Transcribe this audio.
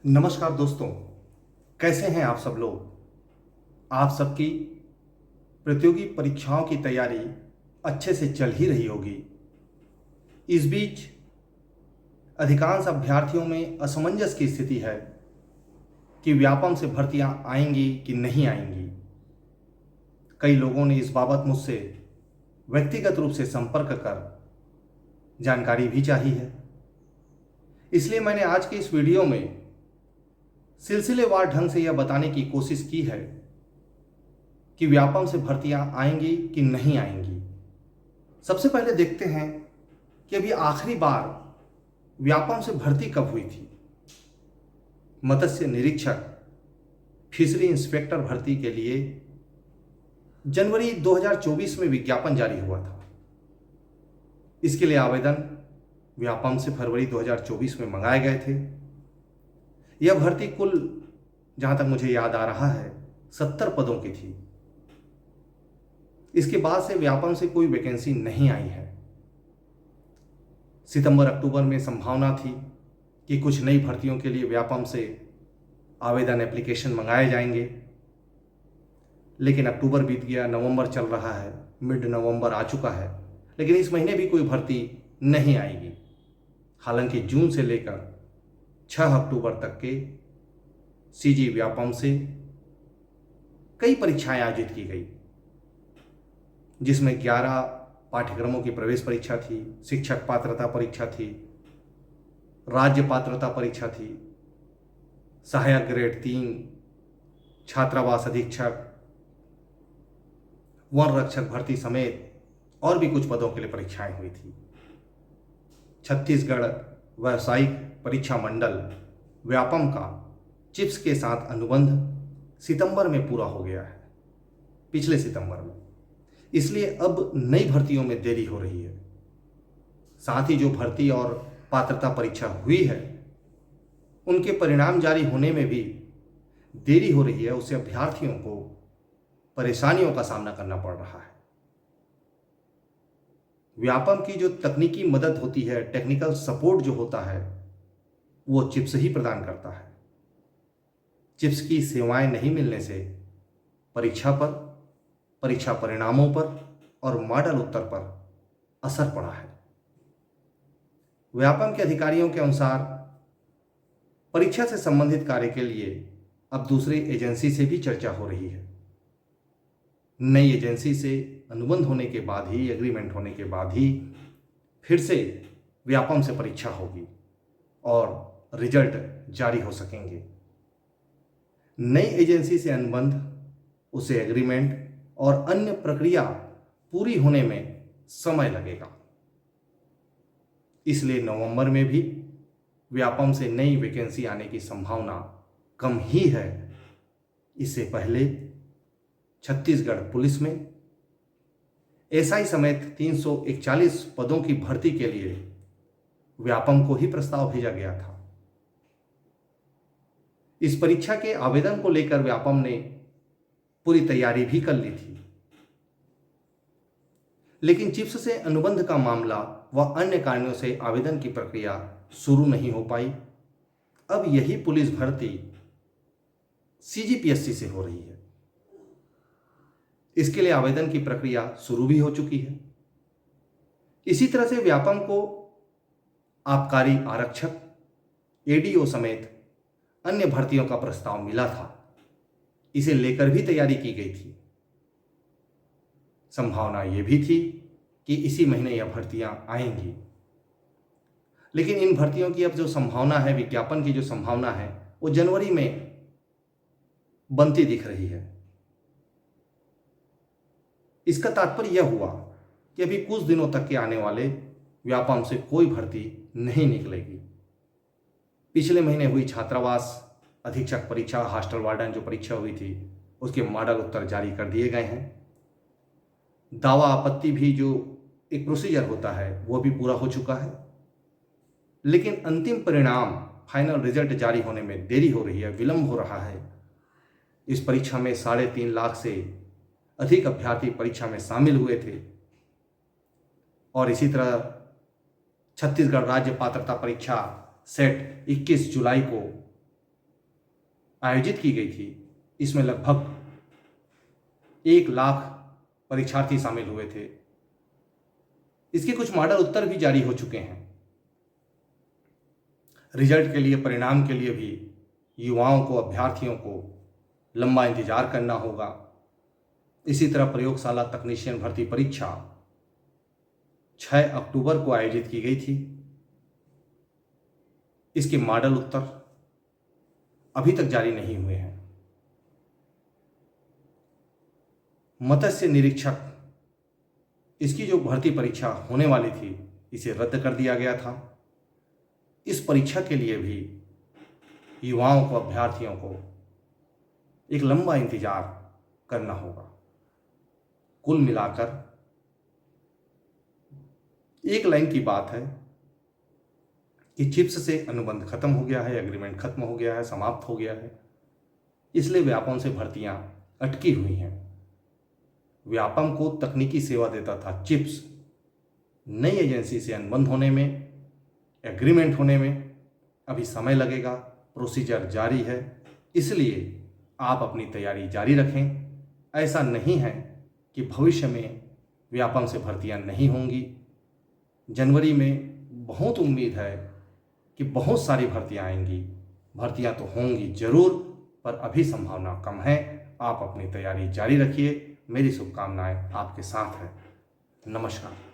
नमस्कार दोस्तों, कैसे हैं आप सब लोग। आप सबकी प्रतियोगी परीक्षाओं की तैयारी अच्छे से चल ही रही होगी। इस बीच अधिकांश अभ्यर्थियों में असमंजस की स्थिति है कि व्यापम से भर्तियां आएंगी कि नहीं आएंगी। कई लोगों ने इस बाबत मुझसे व्यक्तिगत रूप से संपर्क कर जानकारी भी चाही है। इसलिए मैंने आज के इस वीडियो में सिलसिलेवार ढंग से यह बताने की कोशिश की है कि व्यापम से भर्तियां आएंगी कि नहीं आएंगी। सबसे पहले देखते हैं कि अभी आखिरी बार व्यापम से भर्ती कब हुई थी। मत्स्य निरीक्षक फिशरी इंस्पेक्टर भर्ती के लिए जनवरी 2024 में विज्ञापन जारी हुआ था। इसके लिए आवेदन व्यापम से फरवरी 2024 में मंगाए गए थे। यह भर्ती कुल, जहां तक मुझे याद आ रहा है, 70 पदों की थी। इसके बाद से व्यापम से कोई वैकेंसी नहीं आई है। सितंबर अक्टूबर में संभावना थी कि कुछ नई भर्तियों के लिए व्यापम से आवेदन एप्लीकेशन मंगाए जाएंगे, लेकिन अक्टूबर बीत गया, नवंबर चल रहा है, मिड नवंबर आ चुका है, लेकिन इस महीने भी कोई भर्ती नहीं आएगी। हालांकि जून से लेकर 6 अक्टूबर तक के सीजी व्यापम से कई परीक्षाएं आयोजित की गई, जिसमें 11 पाठ्यक्रमों की प्रवेश परीक्षा थी, शिक्षक पात्रता परीक्षा थी, राज्य पात्रता परीक्षा थी, सहायक ग्रेड 3, छात्रावास अधीक्षक, वन रक्षक भर्ती समेत और भी कुछ पदों के लिए परीक्षाएं हुई थी। छत्तीसगढ़ व्यावसायिक परीक्षा मंडल व्यापम का चिप्स के साथ अनुबंध सितंबर में पूरा हो गया है, पिछले सितंबर में। इसलिए अब नई भर्तियों में देरी हो रही है। साथ ही जो भर्ती और पात्रता परीक्षा हुई है, उनके परिणाम जारी होने में भी देरी हो रही है। उससे अभ्यर्थियों को परेशानियों का सामना करना पड़ रहा है। व्यापम की जो तकनीकी मदद होती है, टेक्निकल सपोर्ट जो होता है, वो चिप्स ही प्रदान करता है। चिप्स की सेवाएं नहीं मिलने से परीक्षा पर, परीक्षा परिणामों पर और मॉडल उत्तर पर असर पड़ा है। व्यापम के अधिकारियों के अनुसार परीक्षा से संबंधित कार्य के लिए अब दूसरी एजेंसी से भी चर्चा हो रही है। नई एजेंसी से अनुबंध होने के बाद ही, एग्रीमेंट होने के बाद ही फिर से व्यापम से परीक्षा होगी और रिजल्ट जारी हो सकेंगे। नई एजेंसी से अनुबंध, उसे एग्रीमेंट और अन्य प्रक्रिया पूरी होने में समय लगेगा। इसलिए नवंबर में भी व्यापम से नई वैकेंसी आने की संभावना कम ही है। इससे पहले छत्तीसगढ़ पुलिस में एसआई समेत 341 पदों की भर्ती के लिए व्यापम को ही प्रस्ताव भेजा गया था। इस परीक्षा के आवेदन को लेकर व्यापम ने पूरी तैयारी भी कर ली थी, लेकिन चिप्स से अनुबंध का मामला व अन्य कारणों से आवेदन की प्रक्रिया शुरू नहीं हो पाई। अब यही पुलिस भर्ती सीजीपीएससी से हो रही है। इसके लिए आवेदन की प्रक्रिया शुरू भी हो चुकी है। इसी तरह से व्यापम को आबकारी आरक्षक, एडीओ समेत अन्य भर्तियों का प्रस्ताव मिला था। इसे लेकर भी तैयारी की गई थी। संभावना यह भी थी कि इसी महीने यह भर्तियां आएंगी, लेकिन इन भर्तियों की अब जो संभावना है, विज्ञापन की जो संभावना है, वो जनवरी में बनती दिख रही है। इसका तात्पर्य यह हुआ कि अभी कुछ दिनों तक के आने वाले व्यापम से कोई भर्ती नहीं निकलेगी। पिछले महीने हुई छात्रावास अधीक्षक परीक्षा, हॉस्टल वार्डन जो परीक्षा हुई थी, उसके मॉडल उत्तर जारी कर दिए गए हैं। दावा आपत्ति भी जो एक प्रोसीजर होता है, वो भी पूरा हो चुका है। लेकिन अंतिम परिणाम, फाइनल रिजल्ट जारी होने में देरी हो रही है, विलंब हो रहा है। इस परीक्षा में 3.5 लाख से अधिक अभ्यर्थी परीक्षा में शामिल हुए थे और इसी तरह छत्तीसगढ़ राज्य पात्रता परीक्षा सेट 21 जुलाई को आयोजित की गई थी, इसमें लगभग 1 लाख परीक्षार्थी शामिल हुए थे। इसके कुछ मॉडल उत्तर भी जारी हो चुके हैं। रिजल्ट के लिए, परिणाम के लिए भी युवाओं को, अभ्यर्थियों को लंबा इंतजार करना होगा। इसी तरह प्रयोगशाला तकनीशियन भर्ती परीक्षा 6 अक्टूबर को आयोजित की गई थी। इसके मॉडल उत्तर अभी तक जारी नहीं हुए हैं। मत्स्य निरीक्षक, इसकी जो भर्ती परीक्षा होने वाली थी, इसे रद्द कर दिया गया था। इस परीक्षा के लिए भी युवाओं को, अभ्यर्थियों को एक लंबा इंतजार करना होगा। कुल मिलाकर एक लाइन की बात है कि चिप्स से अनुबंध खत्म हो गया है, एग्रीमेंट खत्म हो गया है, समाप्त हो गया है। इसलिए व्यापम से भर्तियां अटकी हुई हैं। व्यापम को तकनीकी सेवा देता था चिप्स। नई एजेंसी से अनुबंध होने में, एग्रीमेंट होने में अभी समय लगेगा, प्रोसीजर जारी है। इसलिए आप अपनी तैयारी जारी रखें। ऐसा नहीं है कि भविष्य में व्यापम से भर्तियां नहीं होंगी। जनवरी में बहुत उम्मीद है कि बहुत सारी भर्तियां आएंगी। भर्तियां तो होंगी जरूर, पर अभी संभावना कम है। आप अपनी तैयारी जारी रखिए। मेरी शुभकामनाएं आपके साथ है। नमस्कार।